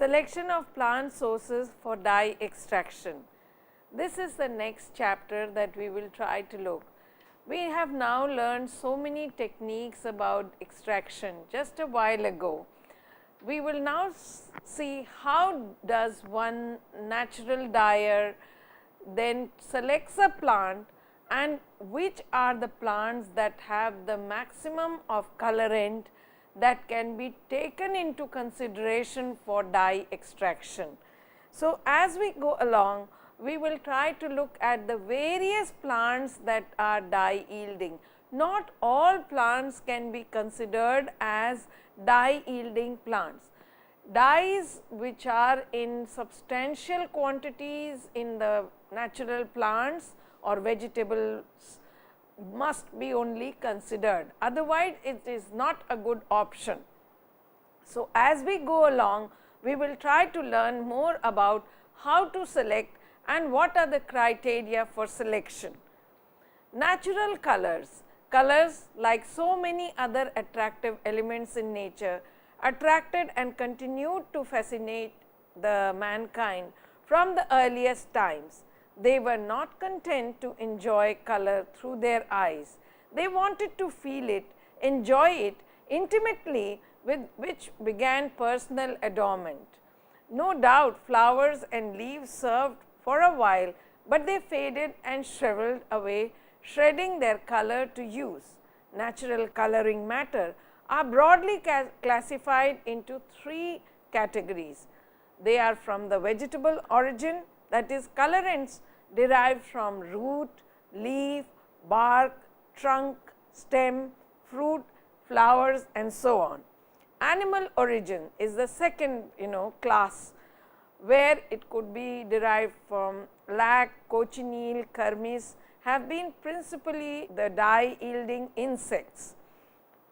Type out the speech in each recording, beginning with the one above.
Selection of plant sources for dye extraction. This is the next chapter that we will try to look. We have now learned so many techniques about extraction just a while ago. We will now see how does one natural dyer then selects a plant and which are the plants that have the maximum of colorant that can be taken into consideration for dye extraction. So, as we go along, we will try to look at the various plants that are dye yielding. Not all plants can be considered as dye yielding plants. Dyes which are in substantial quantities in the natural plants or vegetables must be only considered, otherwise it is not a good option. So, as we go along, we will try to learn more about how to select and what are the criteria for selection. Natural colors, colors like so many other attractive elements in nature attracted and continued to fascinate the mankind from the earliest times. They were not content to enjoy color through their eyes. They wanted to feel it, enjoy it intimately, with which began personal adornment. No doubt flowers and leaves served for a while, but they faded and shriveled away, shedding their color to use. Natural coloring matter are broadly classified into three categories. They are from the vegetable origin, that is colorants derived from root, leaf, bark, trunk, stem, fruit, flowers and so on. Animal origin is the second class, where it could be derived from lac, cochineal, kermes, have been principally the dye yielding insects.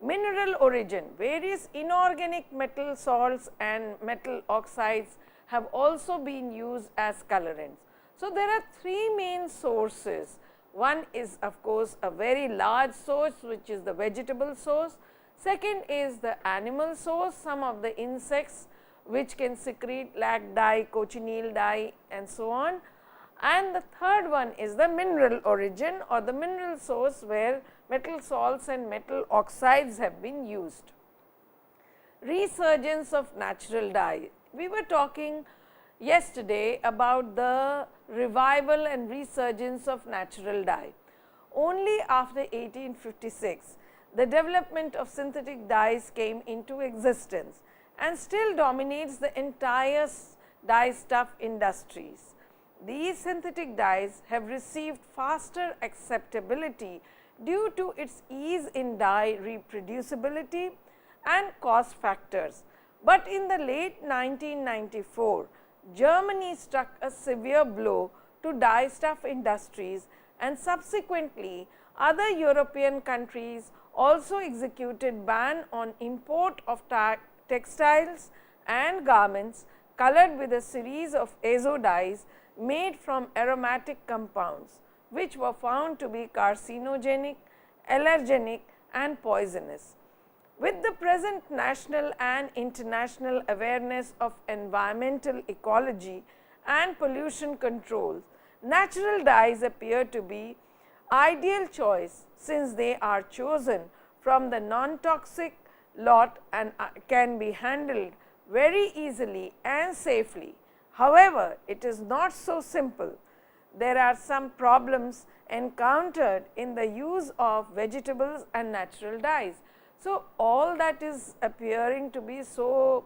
Mineral origin, various inorganic metal salts and metal oxides have also been used as colorants. So, there are three main sources. One is of course a very large source, which is the vegetable source. Second is the animal source, some of the insects which can secrete lac dye, cochineal dye and so on. And the third one is the mineral origin or the mineral source, where metal salts and metal oxides have been used. Resurgence of natural dye. We were talking yesterday about the revival and resurgence of natural dye. Only after 1856, the development of synthetic dyes came into existence and still dominates the entire dye stuff industries. These synthetic dyes have received faster acceptability due to its ease in dye reproducibility and cost factors. But in the late 1994, Germany struck a severe blow to dye stuff industries, and subsequently other European countries also executed ban on import of textiles and garments colored with a series of azo dyes made from aromatic compounds, which were found to be carcinogenic, allergenic and poisonous. With the present national and international awareness of environmental ecology and pollution controls, natural dyes appear to be ideal choice, since they are chosen from the non-toxic lot and can be handled very easily and safely. However, it is not so simple. There are some problems encountered in the use of vegetables and natural dyes. So, all that is appearing to be so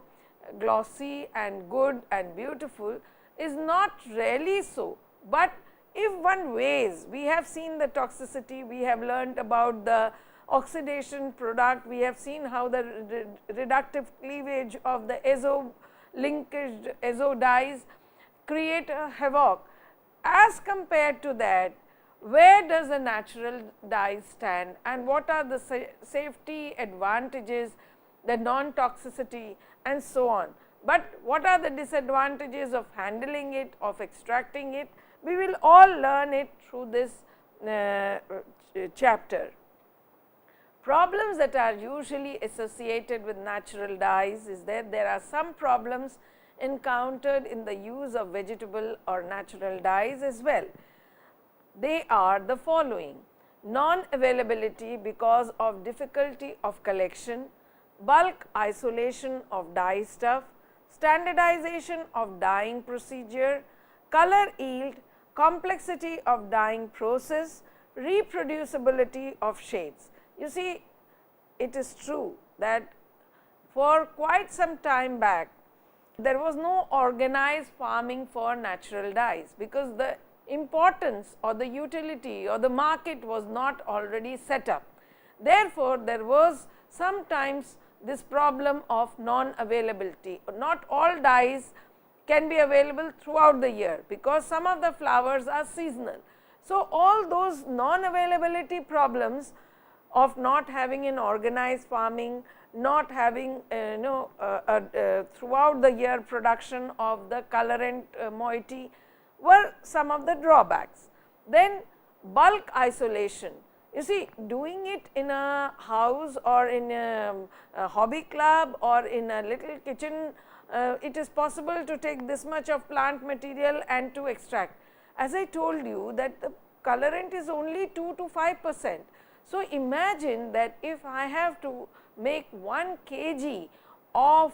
glossy and good and beautiful is not really so, but if one weighs, we have seen the toxicity, we have learned about the oxidation product, we have seen how the reductive cleavage of the azo linkage azo dyes create a havoc. As compared to that, where does the natural dye stand and what are the safety advantages, the non-toxicity and so on. But what are the disadvantages of handling it, of extracting it? We will all learn it through this chapter. Problems that are usually associated with natural dyes is that there are some problems encountered in the use of vegetable or natural dyes as well. They are the following: non-availability because of difficulty of collection, bulk isolation of dye stuff, standardization of dyeing procedure, color yield, complexity of dyeing process, reproducibility of shades. You see, it is true that for quite some time back, there was no organized farming for natural dyes, because the importance or the utility or the market was not already set up. Therefore, there was sometimes this problem of non-availability. Not all dyes can be available throughout the year, because some of the flowers are seasonal. So, all those non-availability problems of not having an organized farming, not having throughout the year production of the colorant moiety were some of the drawbacks. Then bulk isolation. You see, doing it in a house or in a hobby club or in a little kitchen, it is possible to take this much of plant material and to extract. As I told you that the colorant is only 2 to 5%. So, imagine that if I have to make 1 kg of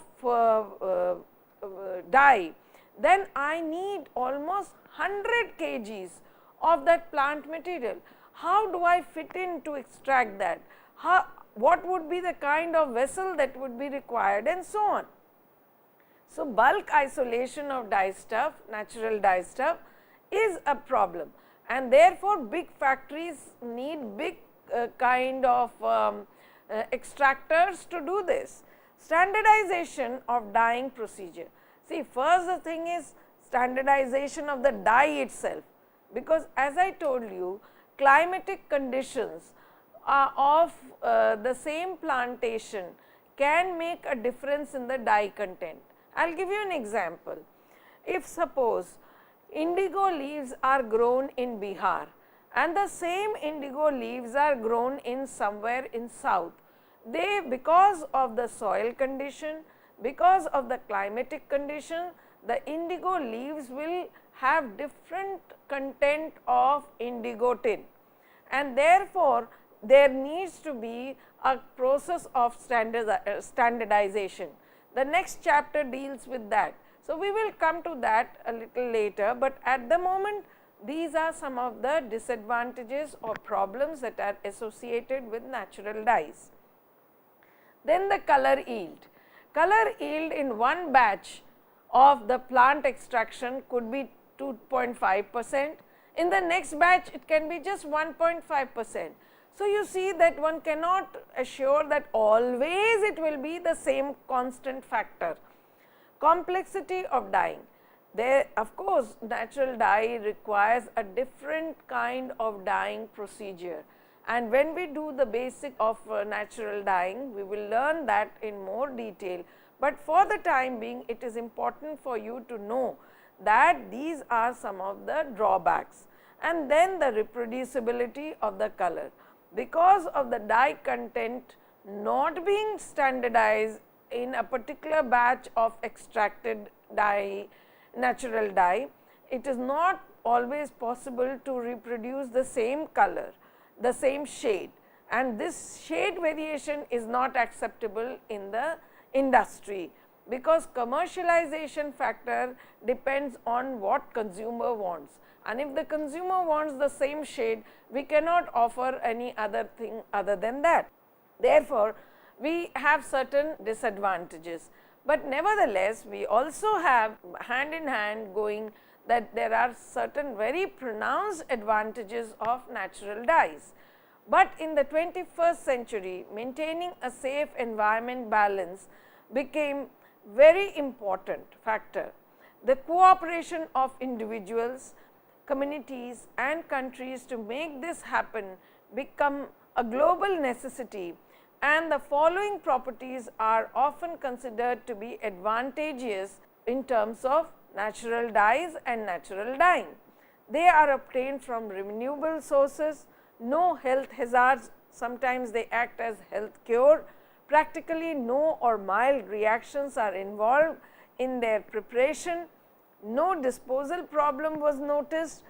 dye, then I need almost 100 kgs of that plant material. How do I fit in to extract that? What would be the kind of vessel that would be required, and so on. So, bulk isolation of dye stuff, natural dye stuff, is a problem, and therefore, big factories need big kind of extractors to do this. Standardization of dyeing procedure. See, first the thing is standardization of the dye itself, because as I told you, climatic conditions of the same plantation can make a difference in the dye content. I will give you an example. If suppose indigo leaves are grown in Bihar and the same indigo leaves are grown in somewhere in south, they, because of the soil condition, because of the climatic condition, the indigo leaves will have different content of indigo tin, and therefore, there needs to be a process of standardization. The next chapter deals with that. So, we will come to that a little later, but at the moment these are some of the disadvantages or problems that are associated with natural dyes. Then the color yield. Color yield in one batch of the plant extraction could be 2.5%, in the next batch it can be just 1.5%. So, you see that one cannot assure that always it will be the same constant factor. Complexity of dyeing. There, of course, natural dye requires a different kind of dyeing procedure, and when we do the basic of natural dyeing, we will learn that in more detail, but for the time being it is important for you to know that these are some of the drawbacks. And then the reproducibility of the color, because of the dye content not being standardized in a particular batch of extracted dye, natural dye, it is not always possible to reproduce the same color, the same shade, and this shade variation is not acceptable in the industry, because commercialization factor depends on what consumer wants, and if the consumer wants the same shade, we cannot offer any other thing other than that. Therefore, we have certain disadvantages, but nevertheless we also have hand in hand going that there are certain very pronounced advantages of natural dyes. But in the 21st century, maintaining a safe environment balance became very important factor. The cooperation of individuals, communities and countries to make this happen become a global necessity, and the following properties are often considered to be advantageous in terms of natural dyes and natural dyeing. They are obtained from renewable sources, no health hazards, sometimes they act as health cure, practically no or mild reactions are involved in their preparation, no disposal problem was noticed,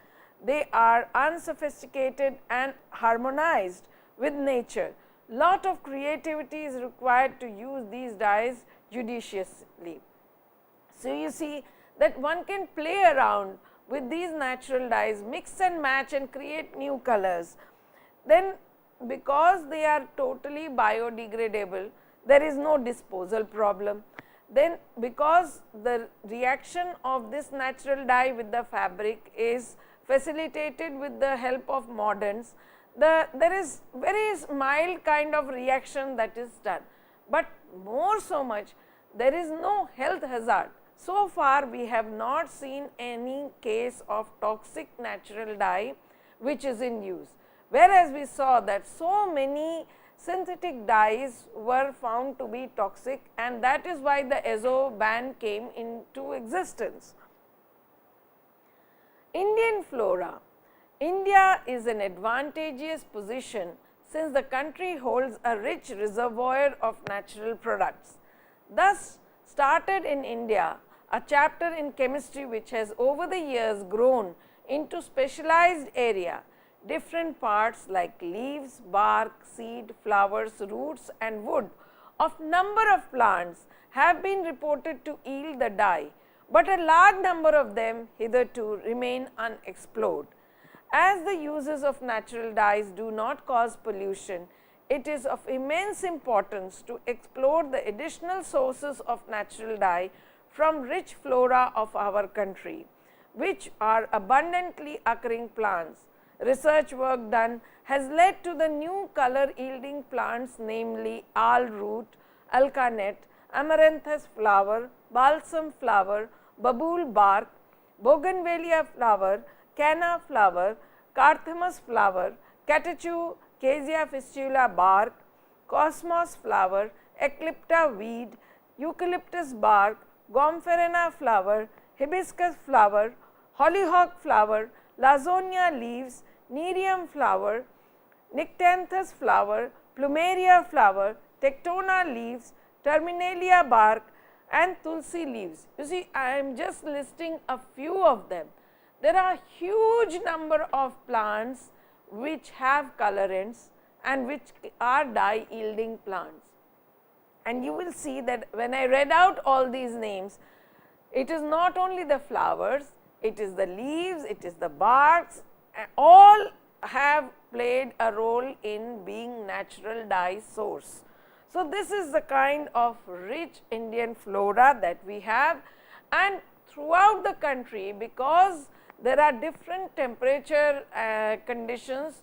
they are unsophisticated and harmonized with nature. Lot of creativity is required to use these dyes judiciously. So, you see that one can play around with these natural dyes, mix and match and create new colors. Then because they are totally biodegradable, there is no disposal problem. Then because the reaction of this natural dye with the fabric is facilitated with the help of moderns, there is very mild kind of reaction that is done, but more so much there is no health hazard. So far we have not seen any case of toxic natural dye which is in use, whereas we saw that so many synthetic dyes were found to be toxic, and that is why the azo ban came into existence. Indian flora. India is in advantageous position since the country holds a rich reservoir of natural products. Thus, started in India a chapter in chemistry which has over the years grown into specialized area. Different parts like leaves, bark, seed, flowers, roots and wood of number of plants have been reported to yield the dye, but a large number of them hitherto remain unexplored. As the uses of natural dyes do not cause pollution, it is of immense importance to explore the additional sources of natural dye from rich flora of our country, which are abundantly occurring plants. Research work done has led to the new color yielding plants, namely arrowroot, alkanet, amaranthus flower, balsam flower, babool bark, bougainvillea flower, canna flower, carthamus flower, catechu, cassia fistula bark, cosmos flower, eclipta weed, eucalyptus bark, gomphrena flower, hibiscus flower, hollyhock flower, lazonia leaves, nerium flower, nyctanthus flower, plumeria flower, tectona leaves, terminalia bark and tulsi leaves. You see, I am just listing a few of them. There are huge number of plants which have colorants and which are dye yielding plants. And you will see that when I read out all these names, it is not only the flowers, it is the leaves, it is the barks, all have played a role in being natural dye source. So, this is the kind of rich Indian flora that we have, and throughout the country, because there are different temperature conditions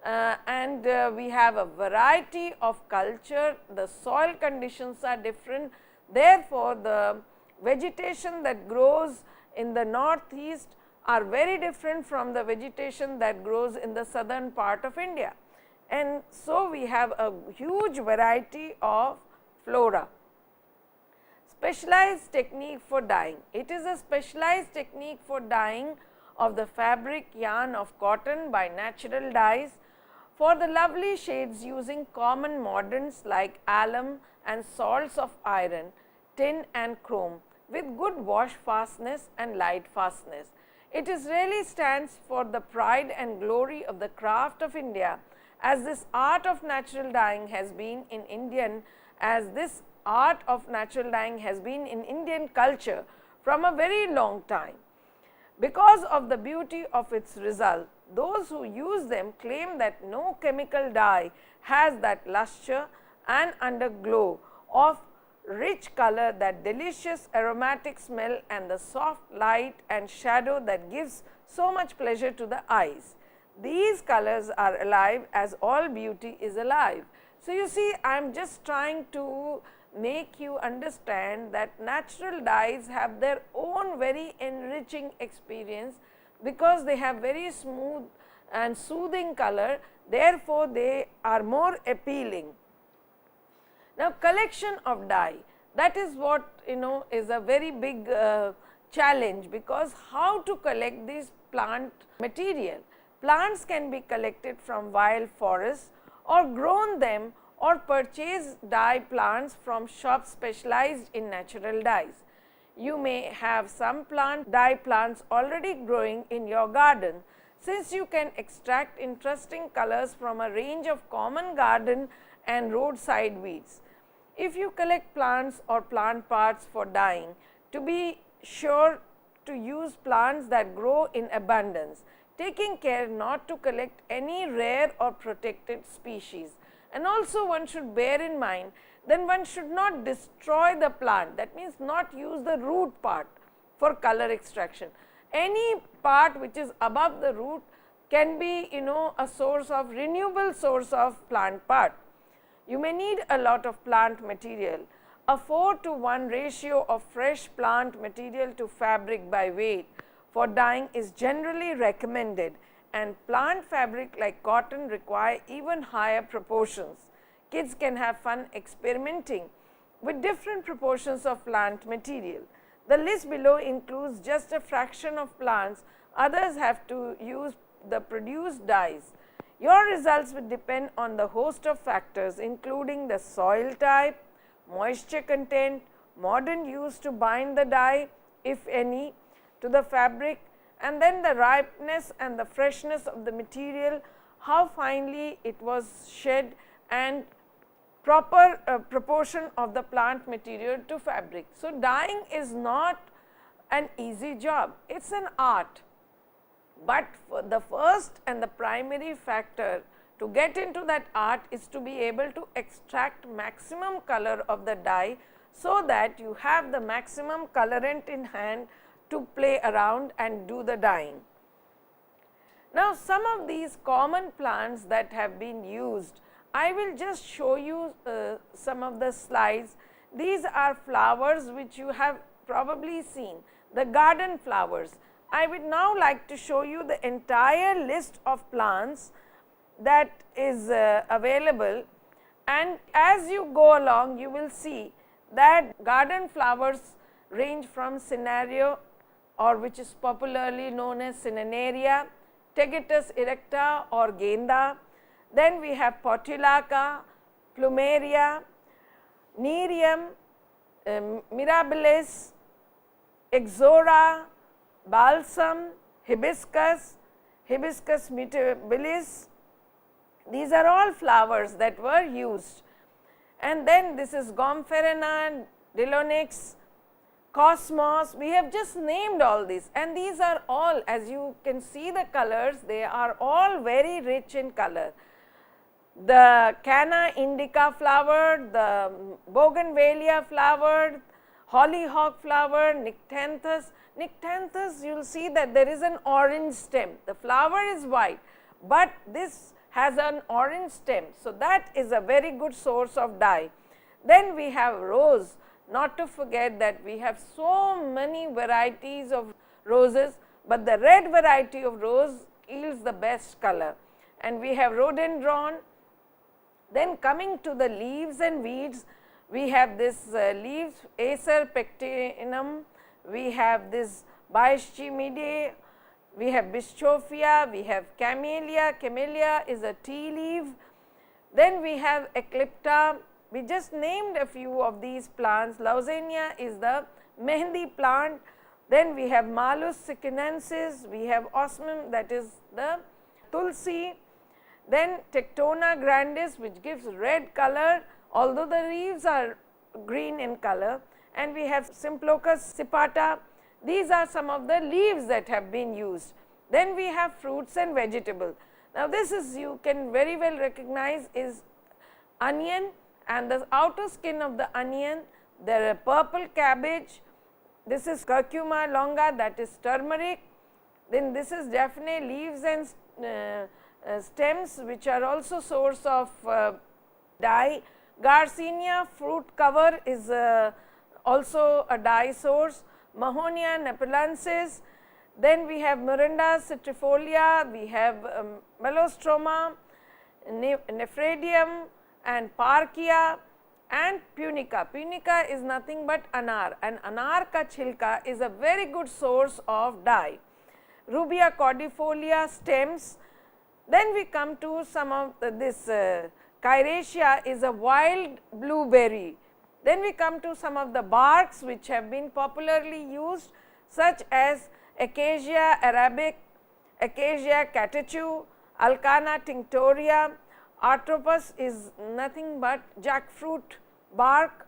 and we have a variety of culture, the soil conditions are different. Therefore, the vegetation that grows in the northeast are very different from the vegetation that grows in the southern part of India. And so, we have a huge variety of flora. Specialized technique for dyeing. It is a specialized technique for dyeing of the fabric yarn of cotton by natural dyes for the lovely shades using common mordants like alum and salts of iron, tin and chrome with good wash fastness and light fastness. It is really stands for the pride and glory of the craft of India, as this art of natural dyeing has been in Indian culture from a very long time. Because of the beauty of its result, those who use them claim that no chemical dye has that lustre and underglow of rich color, that delicious aromatic smell and the soft light and shadow that gives so much pleasure to the eyes. These colors are alive as all beauty is alive. So, you see, I am just trying to make you understand that natural dyes have their own very enriching experience, because they have very smooth and soothing color, therefore, they are more appealing. Now, collection of dye, that is what is a very big challenge, because how to collect this plant material. Plants can be collected from wild forests or grown them or purchase dye plants from shops specialized in natural dyes. You may have some dye plants already growing in your garden, since you can extract interesting colors from a range of common garden and roadside weeds. If you collect plants or plant parts for dyeing, to be sure to use plants that grow in abundance, taking care not to collect any rare or protected species. And also one should bear in mind, then one should not destroy the plant, that means not use the root part for color extraction. Any part which is above the root can be a source of renewable source of plant part. You may need a lot of plant material. A 4:1 ratio of fresh plant material to fabric by weight for dyeing is generally recommended, and plant fabric like cotton require even higher proportions. Kids can have fun experimenting with different proportions of plant material. The list below includes just a fraction of plants, others have to use the produced dyes. Your results will depend on the host of factors, including the soil type, moisture content, modern use to bind the dye, if any, to the fabric, and then the ripeness and the freshness of the material, how finely it was shed, and proper proportion of the plant material to fabric. So, dyeing is not an easy job, it is an art, but the first and the primary factor to get into that art is to be able to extract maximum color of the dye, so that you have the maximum colorant in hand to play around and do the dyeing. Now, some of these common plants that have been used, I will just show you some of the slides. These are flowers which you have probably seen, the garden flowers. I would now like to show you the entire list of plants that is available, and as you go along you will see that garden flowers range from Cinerea, or which is popularly known as Cineraria, Tegetus erecta or Genda. Then we have Portulaca, Plumeria, Nerium, Mirabilis, Exora, Balsam, Hibiscus, Hibiscus mutabilis. These are all flowers that were used. And then this is Gomphrena, Dilonix, Cosmos. We have just named all these, and these are all, as you can see the colors, they are all very rich in color. The Canna indica flower, the Bougainvillea flower, hollyhock flower, Nyctanthus. Nyctanthus, you will see that there is an orange stem. The flower is white, but this has an orange stem. So, that is a very good source of dye. Then we have rose, not to forget that we have so many varieties of roses, but the red variety of rose yields the best color. And we have rhododendron. Then coming to the leaves and weeds, we have this leaves, Acer pectinum, we have this Bischimidae, we have Bischofia, we have Camellia. Camellia is a tea leaf. Then we have Eclipta. We just named a few of these plants. Lawsenia is the Mehendi plant. Then we have Malus sikinensis, we have Osmum, that is the Tulsi. Then Tectona grandis, which gives red color, although the leaves are green in color. And we have Symplochus cipata. These are some of the leaves that have been used. Then we have fruits and vegetables. Now, this is, you can very well recognize, is onion, and the outer skin of the onion, there are purple cabbage. This is curcuma longa, that is turmeric. Then this is Daphne leaves and stems, which are also source of dye. Garcinia fruit cover is also a dye source. Mahonia nepalensis. Then we have Morinda citrifolia, we have Melostroma, Nephridium and Parkia and Punica. Punica is nothing but anar, and anar ka chilka is a very good source of dye. Rubia cordifolia stems. Then we come to some of this Cairaceae is a wild blueberry. Then we come to some of the barks which have been popularly used, such as Acacia arabic, Acacia catechu, Alcana tinctoria. Artropus is nothing but jackfruit bark.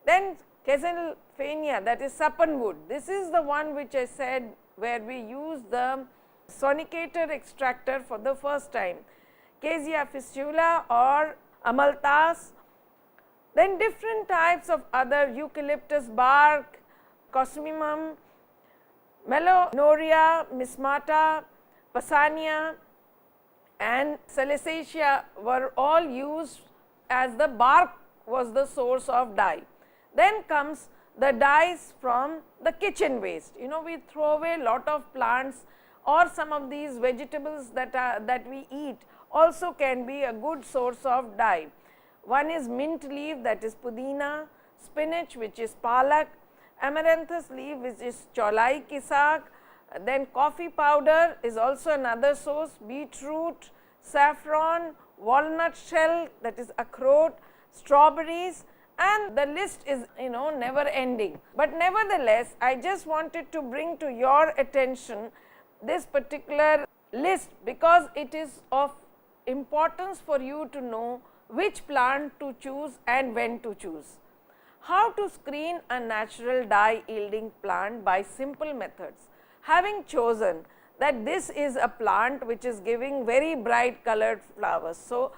Then Caesalphania, that is sappanwood. This is the one which I said where we use the sonicator extractor for the first time. Cassia fistula or amalthas. Then different types of other eucalyptus bark, Cosmimum, Melonoria, Mismata, Passania and Salicacia were all used as the bark was the source of dye. Then comes the dyes from the kitchen waste. We throw away a lot of plants or some of these vegetables that we eat also can be a good source of dye. One is mint leaf, that is pudina, spinach which is palak, amaranthus leaf which is cholai kisak, then coffee powder is also another source, beetroot, saffron, walnut shell, that is akhroat, strawberries, and the list is never ending. But nevertheless, I just wanted to bring to your attention this particular list because it is of importance for you to know which plant to choose and when to choose. How to screen a natural dye yielding plant by simple methods. Having chosen that this is a plant which is giving very bright colored flowers. So,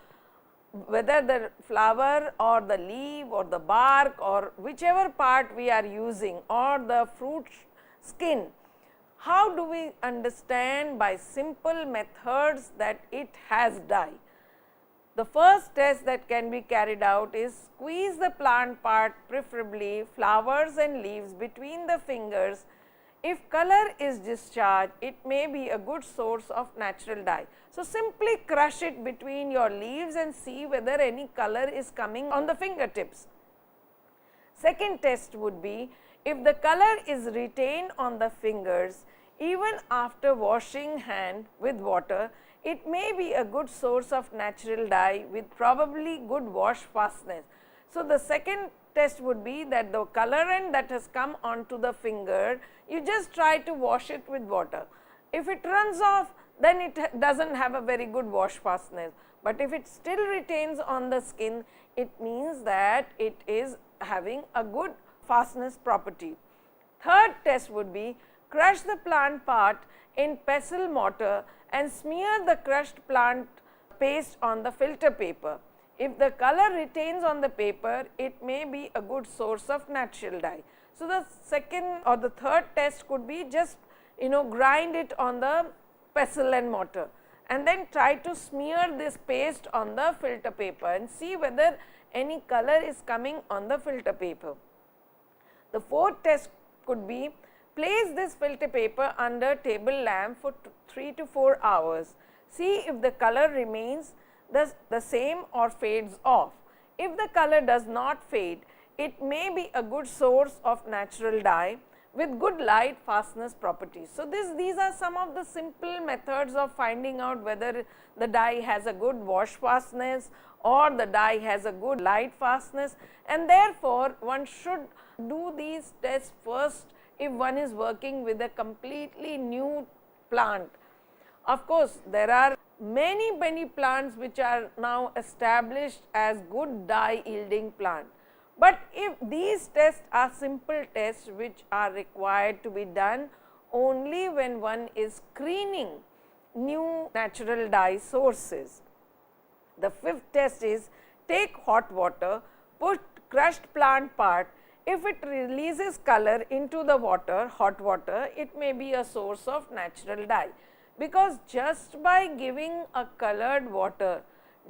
whether the flower or the leaf or the bark or whichever part we are using or the fruit skin, how do we understand by simple methods that it has dye? The first test that can be carried out is squeeze the plant part, preferably flowers and leaves, between the fingers. If color is discharged, it may be a good source of natural dye. So, simply crush it between your leaves and see whether any color is coming on the fingertips. Second test would be, if the color is retained on the fingers even after washing hand with water, it may be a good source of natural dye with probably good wash fastness. So, the second test would be that the colorant that has come onto the finger, you just try to wash it with water. If it runs off, then it does not have a very good wash fastness, but if it still retains on the skin, it means that it is having a good fastness property. Third test would be, crush the plant part in pestle mortar and smear the crushed plant paste on the filter paper. If the color retains on the paper, it may be a good source of natural dye. So, the second or the third test could be just grind it on the pestle and mortar and then try to smear this paste on the filter paper and see whether any color is coming on the filter paper. The fourth test could be, place this filter paper under table lamp for 3 to 4 hours. See if the color remains the same or fades off. If the color does not fade, it may be a good source of natural dye with good light fastness properties. So, these are some of the simple methods of finding out whether the dye has a good wash fastness or the dye has a good light fastness, and therefore, one should do these tests first if one is working with a completely new plant. Of course, there are many plants which are now established as good dye yielding plant. But if these tests are simple tests which are required to be done only when one is screening new natural dye sources. The fifth test is, take hot water, put crushed plant part. If it releases color into the water, hot water, it may be a source of natural dye, because just by giving a colored water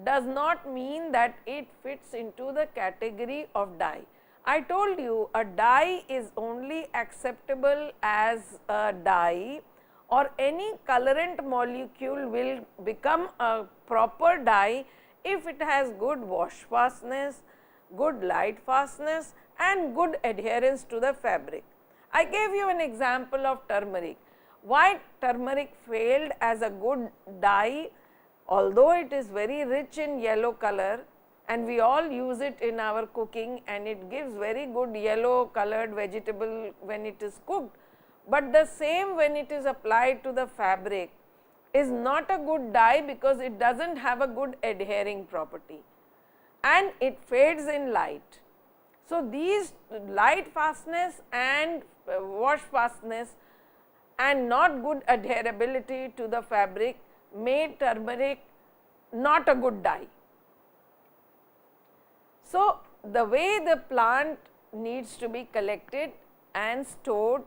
does not mean that it fits into the category of dye. I told you a dye is only acceptable as a dye, or any colorant molecule will become a proper dye if it has good wash fastness, good light fastness and good adherence to the fabric. I gave you an example of turmeric. Why turmeric failed as a good dye, although it is very rich in yellow color and we all use it in our cooking, and it gives very good yellow colored vegetable when it is cooked, but the same when it is applied to the fabric is not a good dye, because it does not have a good adhering property and it fades in light. So, these light fastness and wash fastness and not good adherability to the fabric made turmeric not a good dye. So, the way the plant needs to be collected and stored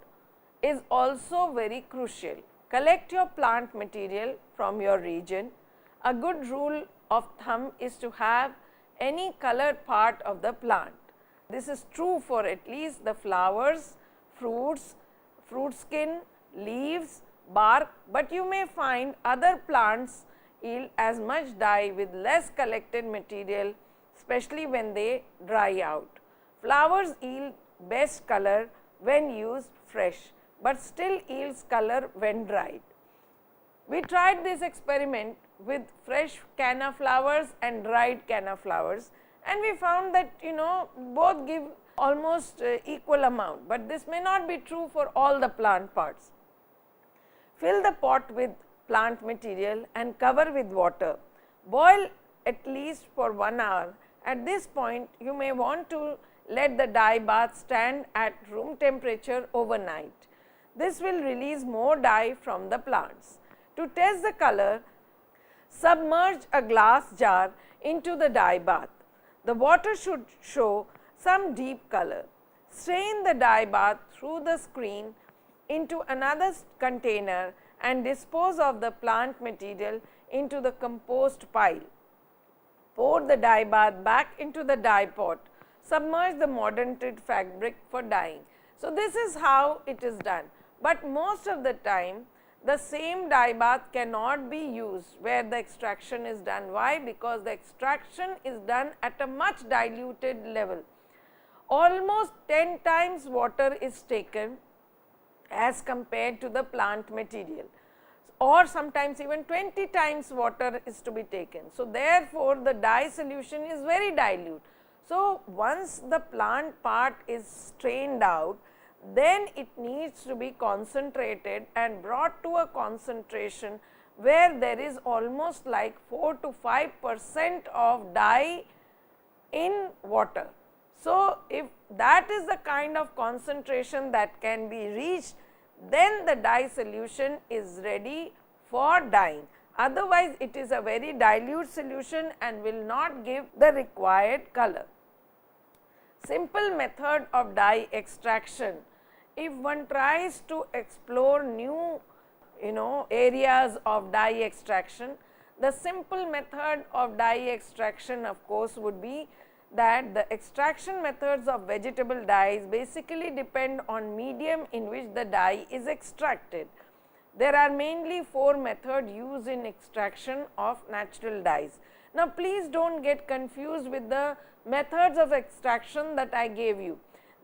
is also very crucial. Collect your plant material from your region. A good rule of thumb is to have any colored part of the plant. This is true for at least the flowers, fruits, fruit skin, leaves, bark, but you may find other plants yield as much dye with less collected material, especially when they dry out. Flowers yield best color when used fresh, but still yields color when dried. We tried this experiment with fresh canna flowers and dried canna flowers, and we found that both give almost equal amount, but this may not be true for all the plant parts. Fill the pot with plant material and cover with water. Boil at least for 1 hour. At this point, you may want to let the dye bath stand at room temperature overnight. This will release more dye from the plants. To test the color, submerge a glass jar into the dye bath. The water should show some deep color. Strain the dye bath through the screen into another container and dispose of the plant material into the compost pile. Pour the dye bath back into the dye pot. Submerge the modern knit fabric for dyeing. So, this is how it is done, but most of the time the same dye bath cannot be used where the extraction is done. Why? Because the extraction is done at a much diluted level. Almost 10 times water is taken as compared to the plant material, or sometimes even 20 times water is to be taken. So, therefore, the dye solution is very dilute. So, once the plant part is strained out, then it needs to be concentrated and brought to a concentration where there is almost like 4 to 5% of dye in water. So, if that is the kind of concentration that can be reached, then the dye solution is ready for dyeing. Otherwise, it is a very dilute solution and will not give the required color. Simple method of dye extraction. If one tries to explore new areas of dye extraction, the simple method of dye extraction of course would be that the extraction methods of vegetable dyes basically depend on medium in which the dye is extracted. There are mainly 4 methods used in extraction of natural dyes. Now, please do not get confused with the methods of extraction that I gave you.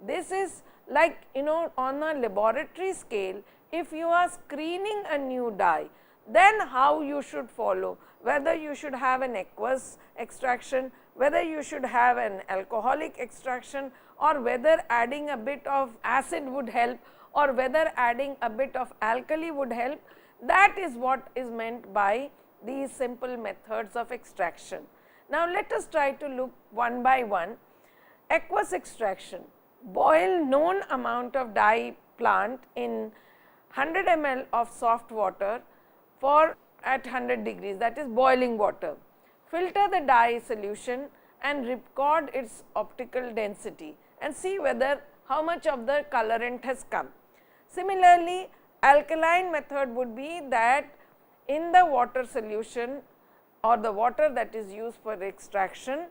This is like on a laboratory scale, if you are screening a new dye, then how you should follow, whether you should have an aqueous extraction, whether you should have an alcoholic extraction, or whether adding a bit of acid would help, or whether adding a bit of alkali would help. That is what is meant by these simple methods of extraction. Now, let us try to look one by one. Aqueous extraction. Boil known amount of dye plant in 100 ml of soft water for at 100 degrees, that is boiling water. Filter the dye solution and record its optical density and see whether how much of the colorant has come. Similarly, alkaline method would be that in the water solution or the water that is used for extraction,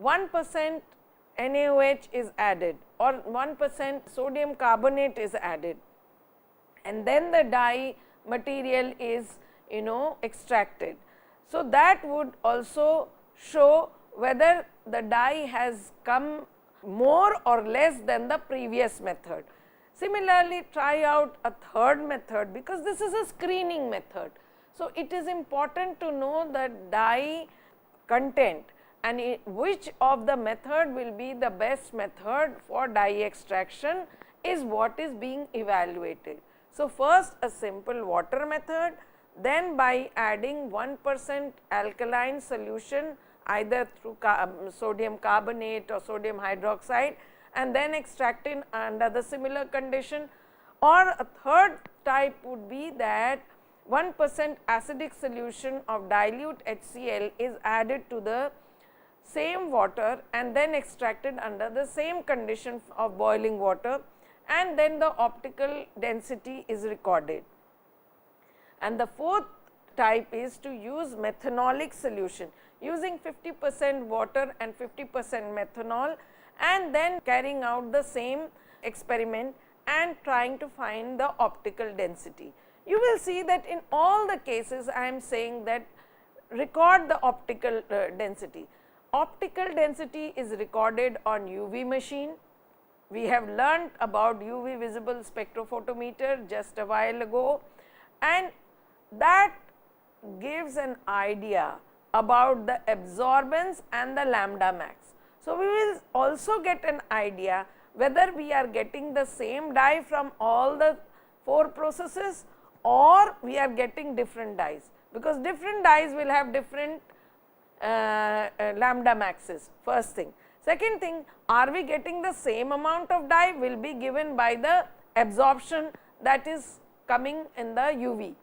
1% NaOH is added or 1% sodium carbonate is added, and then the dye material is extracted. So, that would also show whether the dye has come more or less than the previous method. Similarly, try out a third method, because this is a screening method. So, it is important to know the dye content and which of the method will be the best method for dye extraction is what is being evaluated. So, first a simple water method, then by adding 1% alkaline solution either through sodium carbonate or sodium hydroxide, and then extracting under the similar condition, or a third type would be that 1% acidic solution of dilute HCl is added to the same water and then extracted under the same condition of boiling water, and then the optical density is recorded. And the fourth type is to use methanolic solution using 50% water and 50% methanol, and then carrying out the same experiment and trying to find the optical density. You will see that in all the cases I am saying that record the optical density. Optical density is recorded on UV machine. We have learnt about UV visible spectrophotometer just a while ago, and that gives an idea about the absorbance and the lambda max. So, we will also get an idea whether we are getting the same dye from all the 4 processes or we are getting different dyes, because different dyes will have different lambda maxes, first thing. Second thing, are we getting the same amount of dye will be given by the absorption that is coming in the UV.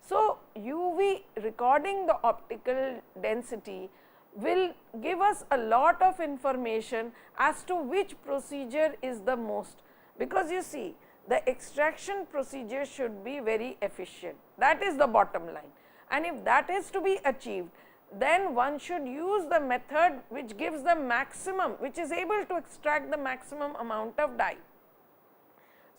So, UV recording the optical density will give us a lot of information as to which procedure is the most, because you see the extraction procedure should be very efficient, that is the bottom line, and if that is to be achieved, then one should use the method which gives the maximum, which is able to extract the maximum amount of dye.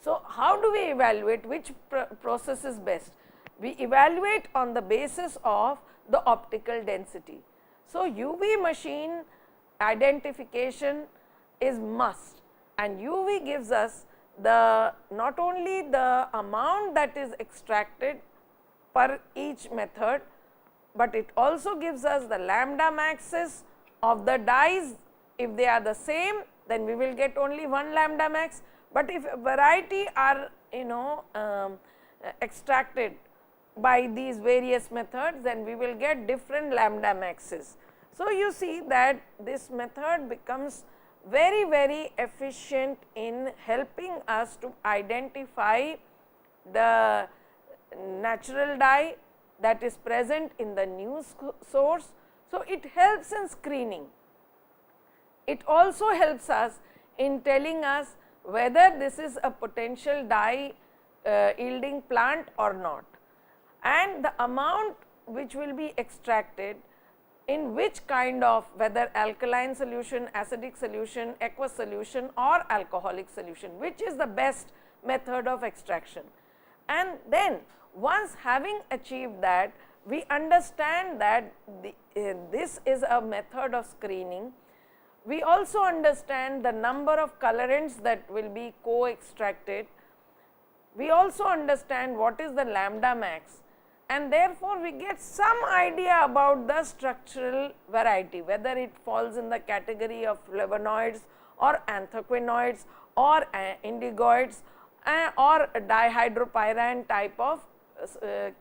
So, how do we evaluate which process is best? We evaluate on the basis of the optical density. So, UV machine identification is must, and UV gives us the not only the amount that is extracted per each method, but it also gives us the lambda maxes of the dyes. If they are the same, then we will get only one lambda max, but if a variety are extracted by these various methods, then we will get different lambda maxes. So, you see that this method becomes very, very efficient in helping us to identify the natural dye that is present in the new source. So, it helps in screening. It also helps us in telling us whether this is a potential dye yielding plant or not, and the amount which will be extracted in which kind of, whether alkaline solution, acidic solution, aqueous solution or alcoholic solution, which is the best method of extraction. And then once having achieved that, we understand that this is a method of screening. We also understand the number of colorants that will be co-extracted. We also understand what is the lambda max, and therefore, we get some idea about the structural variety, whether it falls in the category of flavonoids or anthocyaninoids or indigoids or dihydropyran type of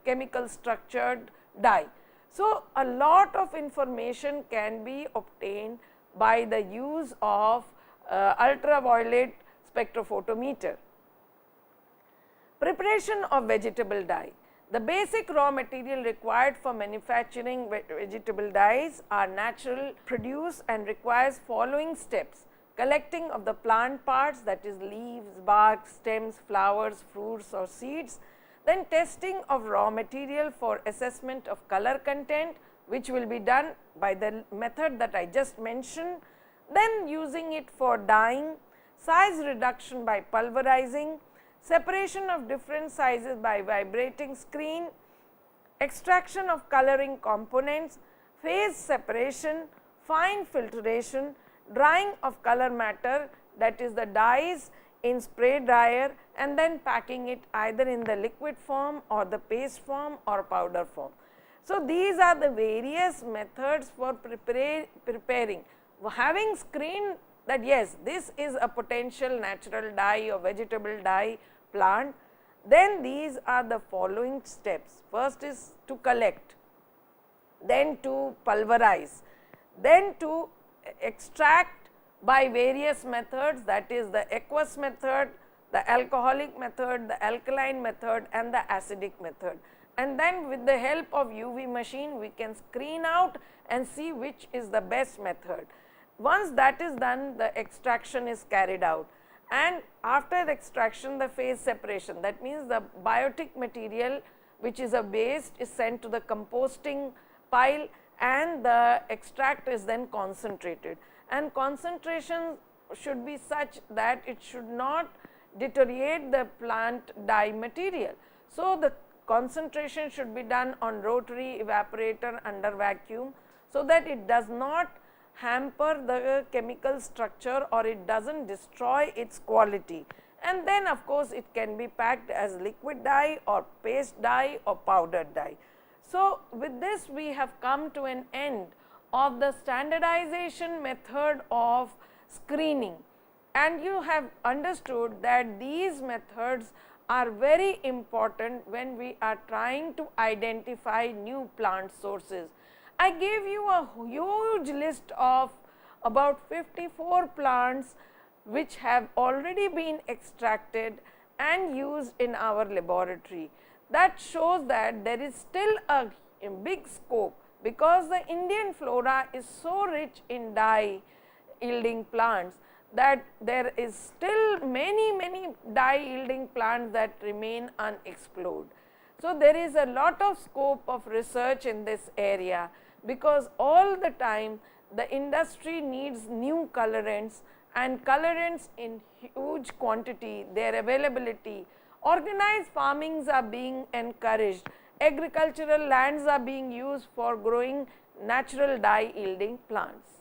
chemical structured dye. So, a lot of information can be obtained by the use of ultraviolet spectrophotometer. Preparation of vegetable dye. The basic raw material required for manufacturing vegetable dyes are natural produce and requires following steps: collecting of the plant parts, that is leaves, bark, stems, flowers, fruits or seeds, then testing of raw material for assessment of color content, which will be done by the method that I just mentioned, then using it for dyeing, size reduction by pulverizing, separation of different sizes by vibrating screen, extraction of coloring components, phase separation, fine filtration, drying of color matter, that is the dyes in spray dryer, and then packing it either in the liquid form or the paste form or powder form. So, these are the various methods for preparing. Having screened that yes, this is a potential natural dye or vegetable dye plant, then these are the following steps. First is to collect, then to pulverize, then to extract by various methods, that is the aqueous method, the alcoholic method, the alkaline method and the acidic method. And then with the help of UV machine we can screen out and see which is the best method. Once that is done, the extraction is carried out, and after extraction the phase separation, that means the biotic material which is a waste is sent to the composting pile and the extract is then concentrated, and concentration should be such that it should not deteriorate the plant dye material. So, the concentration should be done on rotary evaporator under vacuum, so that it does not hamper the chemical structure or it does not destroy its quality, and then of course, it can be packed as liquid dye or paste dye or powdered dye. So, with this we have come to an end of the standardization method of screening, and you have understood that these methods are very important when we are trying to identify new plant sources. I gave you a huge list of about 54 plants which have already been extracted and used in our laboratory. That shows that there is still a big scope, because the Indian flora is so rich in dye yielding plants that there is still many dye yielding plants that remain unexplored. So, there is a lot of scope of research in this area, because all the time the industry needs new colorants, and colorants in huge quantity, their availability. Organized farmings are being encouraged, agricultural lands are being used for growing natural dye yielding plants.